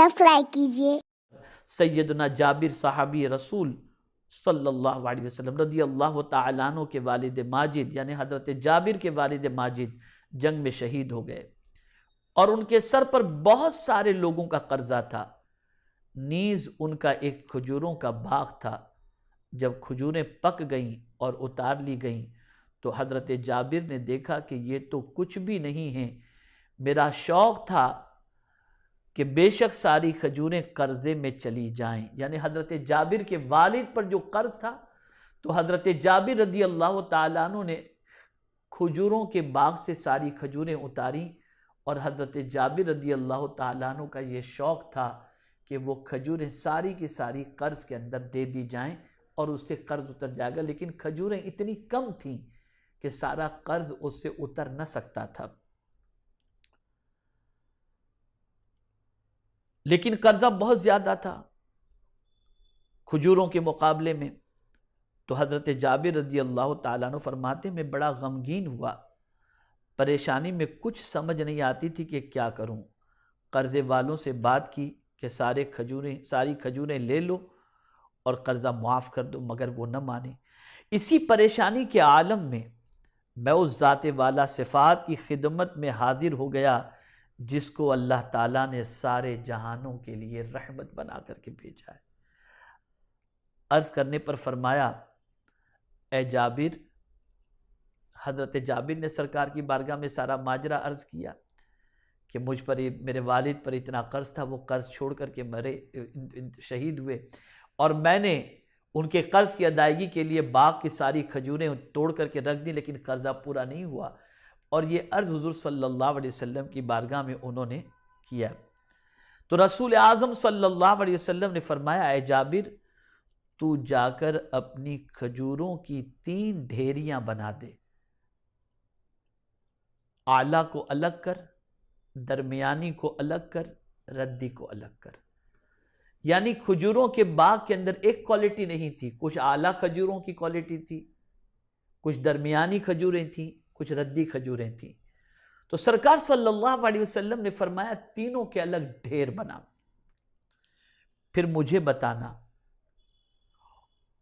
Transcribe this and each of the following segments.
Subscribe कीजिए। सैयदना जाबिर साहबी रसूल सल्लल्लाहु अलैहि वसल्लम रदी अल्लाह तआला अन्हु के वालिद माजिद यानी हज़रत जाबिर के वालिद माजिद जंग में शहीद हो गए और उनके सर पर बहुत सारे लोगों का कर्जा था। नीज उनका एक खजूरों का बाग था। जब खजूरें पक गईं और उतार ली गईं तो हज़रत जाबिर ने देखा कि ये तो कुछ भी नहीं है। मेरा शौक़ था कि बेशक सारी खजूरें कर्जे में चली जाएं, यानी हज़रत जाबिर के वालिद पर जो कर्ज था, तो हज़रत जाबिर रदी अल्लाह ताला अन्हु ने खजूरों के बाग से सारी खजूरें उतारी और हज़रत जाबिर रदी अल्लाह ताला अन्हु का ये शौक़ था कि वो खजूरें सारी की सारी कर्ज के अंदर दे दी जाएं और उससे कर्ज उतर जाएगा। लेकिन खजूरें इतनी कम थीं कि सारा कर्ज उससे उतर न सकता था, लेकिन कर्जा बहुत ज़्यादा था खजूरों के मुकाबले में। तो हज़रत जाबिर रज़ी अल्लाह ताला अन्हु फरमाते मैं बड़ा गमगीन हुआ, परेशानी में कुछ समझ नहीं आती थी कि क्या करूं। कर्ज़े वालों से बात की कि सारी खजूरें ले लो और कर्ज़ा मुआफ़ कर दो, मगर वो न माने। इसी परेशानी के आलम में मैं उस ज़ाते वाला सिफ़ात की खिदमत में हाजिर हो गया जिसको अल्लाह ताला ने सारे जहानों के लिए रहमत बना करके भेजा है। अर्ज़ करने पर फरमाया, ए जाबिर, हज़रत जाबिर ने सरकार की बारगाह में सारा माजरा अर्ज़ किया कि मुझ पर मेरे वालिद पर इतना कर्ज़ था, वो कर्ज़ छोड़ करके मरे, शहीद हुए और मैंने उनके कर्ज़ की अदायगी के लिए बाग की सारी खजूरें तोड़ करके रख दी, लेकिन कर्ज़ा पूरा नहीं हुआ। और ये अर्ज़ हुज़ूर सल्लल्लाहु अलैहि वसल्लम की बारगाह में उन्होंने किया। तो रसूल आज़म सल्लल्लाहु अलैहि वसल्लम ने फरमाया, ए जाबिर, तू जाकर अपनी खजूरों की 3 ढेरियां बना दे। आला को अलग कर, दरमियानी को अलग कर, रद्दी को अलग कर। यानी खजूरों के बाग के अंदर एक क्वालिटी नहीं थी, कुछ आला खजूरों की क्वालिटी थी, कुछ दरमियानी खजूरें थी, कुछ रद्दी खजूरें थी। तो सरकार सल्लल्लाहु अलैहि वसल्लम ने फरमाया, तीनों के अलग ढेर बना, फिर मुझे बताना।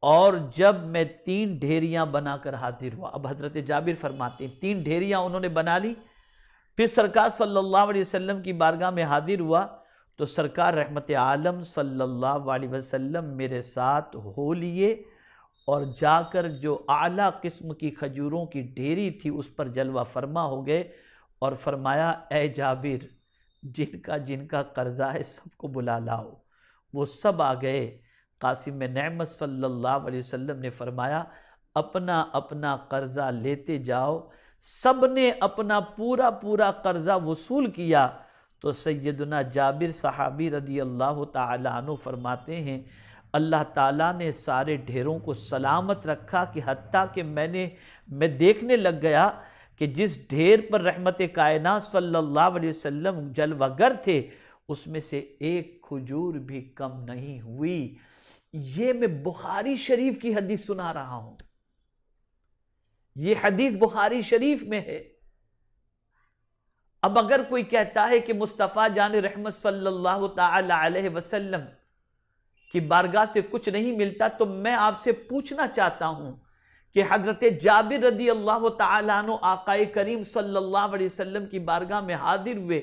और जब मैं 3 ढेरियां बनाकर हाजिर हुआ, अब हजरत जाबिर फरमाते हैं 3 ढेरियां उन्होंने बना ली, फिर सरकार सल्लल्लाहु अलैहि वसल्लम की बारगाह में हाजिर हुआ तो सरकार रहमत आलम सल्लल्लाहु अलैहि वसल्लम मेरे साथ हो लिए और जाकर जो आला किस्म की खजूरों की ढेरी थी उस पर जलवा फरमा हो गए और फरमाया, ए जाबिर, जिनका जिनका कर्जा है सबको बुला लाओ। वो सब आ गए। कासिम नेमत सल्लल्लाहु अलैहि वसल्लम ने फरमाया, अपना अपना कर्जा लेते जाओ। सब ने अपना पूरा पूरा कर्जा वसूल किया तो सैयदना जाबिर सहाबी रदी अल्लाह ताला अन्हु फरमाते हैं, अल्लाह ताला ने सारे ढेरों को सलामत रखा कि हत्ता कि मैं देखने लग गया कि जिस ढेर पर रहमत कायनात सल्लल्लाहु अलैहि वसल्लम जलवागर थे उसमें से एक खजूर भी कम नहीं हुई। ये मैं बुखारी शरीफ की हदीस सुना रहा हूं, ये हदीस बुखारी शरीफ में है। अब अगर कोई कहता है कि मुस्तफ़ा जान रहमत सल्लल्लाहु ताला अलैहि वसल्लम की बारगाह से कुछ नहीं मिलता, तो मैं आपसे पूछना चाहता हूं कि हजरत जाबिर रदी अल्लाह ताला अन्हु आकाए करीम सल्लल्लाहु अलैहि वसल्लम की बारगाह में हाजिर हुए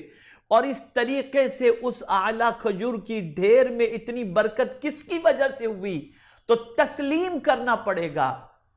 और इस तरीके से उस आला खजूर की ढेर में इतनी बरकत किसकी वजह से हुई? तो तस्लीम करना पड़ेगा,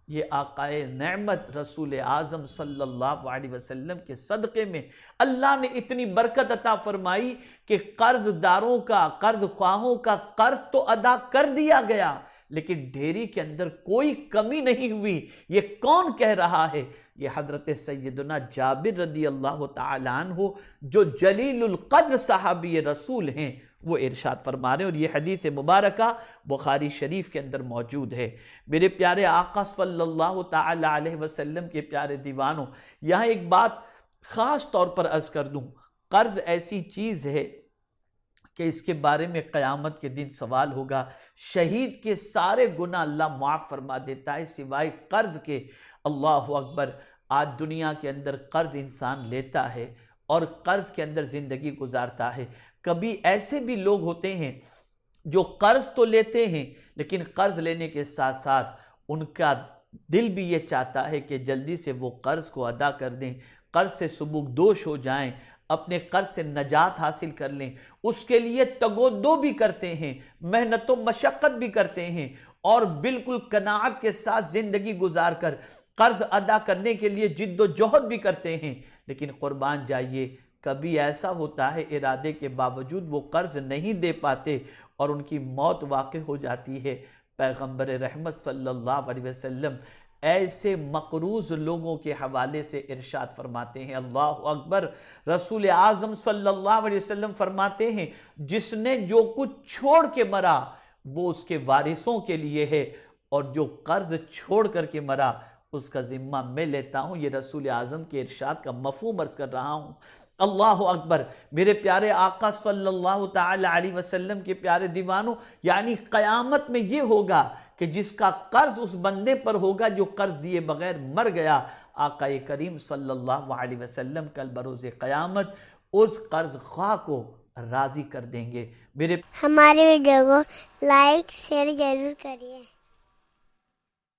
ये आकाए नेमत रसूल आज़म सल्लल्लाहु अलैहि वसल्लम के सदक़े में अल्लाह ने इतनी बरकत अता फरमाई कि कर्जदारों का, कर्ज ख्वाहों का कर्ज तो अदा कर दिया गया, लेकिन ढेरी के अंदर कोई कमी नहीं हुई। ये कौन कह रहा है? ये हजरत सैयदना जाबिर रदी अल्लाह ताला अन्हु जो जलीलुल क़द्र सहाबी रसूल हैं, वो इरशाद फरमा रहे हैं। और ये हदीस मुबारका बुखारी शरीफ के अंदर मौजूद है। मेरे प्यारे आका सल्लल्लाहु ताला अलैहि वसल्लम के प्यारे दीवानों, यहाँ एक बात ख़ास तौर पर अर्ज़ कर दूँ, कर्ज़ ऐसी चीज़ है कि इसके बारे में क़यामत के दिन सवाल होगा। शहीद के सारे गुनाह अल्लाह माफ़ फरमा देता है सिवाय कर्ज़ के। अल्लाहु अकबर। आज दुनिया के अंदर कर्ज़ इंसान लेता है और कर्ज़ के अंदर ज़िंदगी गुजारता है। کبھی ایسے بھی لوگ ہوتے ہیں جو قرض تو لیتے ہیں لیکن قرض لینے کے ساتھ ساتھ ان کا دل بھی یہ چاہتا ہے کہ جلدی سے وہ قرض کو ادا کر دیں، قرض سے سبکدوش ہو جائیں، اپنے قرض سے نجات حاصل کر لیں۔ اس کے لیے تگ و دو بھی کرتے ہیں، محنت و مشقت بھی کرتے ہیں، اور بالکل قناعت کے ساتھ زندگی گزار کر قرض ادا کرنے کے لیے جد و جہد بھی کرتے ہیں۔ لیکن قربان جائیے، کبھی ایسا ہوتا ہے ارادے کے باوجود وہ قرض نہیں دے پاتے اور ان کی موت واقع ہو جاتی ہے۔ پیغمبر رحمت صلی اللہ علیہ وسلم ایسے مقروض لوگوں کے حوالے سے ارشاد فرماتے ہیں، اللہ اکبر، رسول اعظم صلی اللہ علیہ وسلم فرماتے ہیں جس نے جو کچھ چھوڑ کے مرا وہ اس کے وارثوں کے لیے ہے، اور جو قرض چھوڑ کر کے مرا اس کا ذمہ میں لیتا ہوں۔ یہ رسول اعظم کے ارشاد کا مفہوم عرض کر رہا ہوں۔ اللہ اکبر، میرے پیارے آقا صلی اللہ تعالی علیہ وسلم کے پیارے دیوانوں، یعنی قیامت میں یہ ہوگا کہ جس کا قرض اس بندے پر ہوگا جو قرض دیے بغیر مر گیا، آقا کریم صلی اللہ علیہ وسلم کل بروز قیامت اس قرض خواہ کو راضی کر دیں گے۔ ہمارے ویڈیو کو لائک شیئر ضرور کریے۔